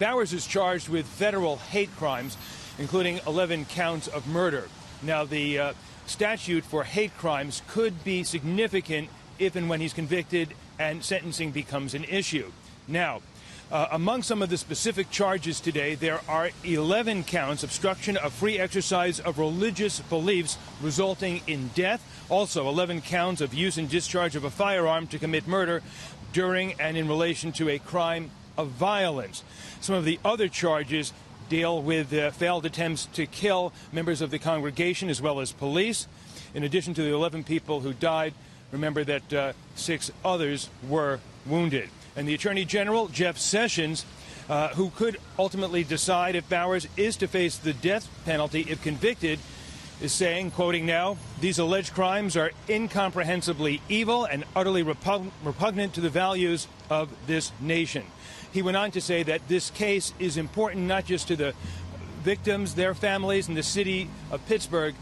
Bowers is charged with federal hate crimes, including 11 counts of murder. Now, the statute for hate crimes could be significant if and when he's convicted and sentencing becomes an issue. Now, among some of the specific charges today, there are 11 counts, obstruction of free exercise of religious beliefs resulting in death. Also, 11 counts of use and discharge of a firearm to commit murder during and in relation to a crime of violence. Some of the other charges deal with failed attempts to kill members of the congregation as well as police. In addition to the 11 people who died, remember that 6 others were wounded. And the Attorney General, Jeff Sessions, who could ultimately decide if Bowers is to face the death penalty if convicted, is saying, quoting now, "These alleged crimes are incomprehensibly evil and utterly repugnant to the values of this nation." He went on to say that this case is important not just to the victims, their families, and the city of Pittsburgh,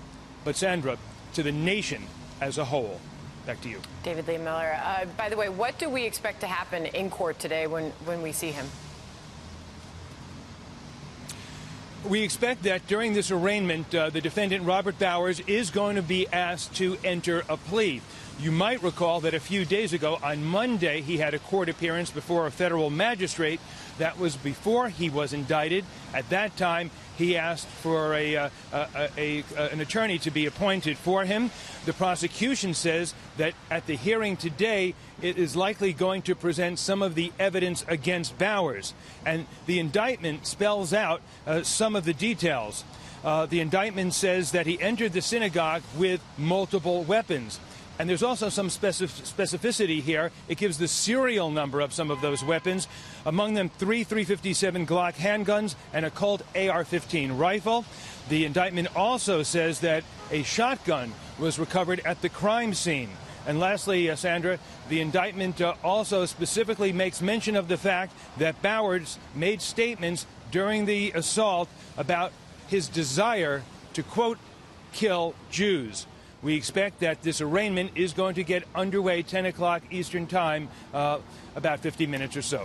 but, Sandra, to the nation as a whole. Back to you. David Lee Miller. By the way, what do we expect to happen in court today when we see him? We expect that during this arraignment, the defendant, Robert Bowers, is going to be asked to enter a plea. You might recall that a few days ago, on Monday, he had a court appearance before a federal magistrate. That was before he was indicted. At that time, he asked for an attorney to be appointed for him. The prosecution says that at the hearing today, it is likely going to present some of the evidence against Bowers. And the indictment spells out some of the details. The indictment says that he entered the synagogue with multiple weapons. And there's also some specificity here. It gives the serial number of some of those weapons, among them 3 .357 Glock handguns and a Colt AR-15 rifle. The indictment also says that a shotgun was recovered at the crime scene. And lastly, Sandra, the indictment also specifically makes mention of the fact that Bowers made statements during the assault about his desire to, quote, kill Jews. We expect that this arraignment is going to get underway 10 o'clock Eastern Time, about 50 minutes or so.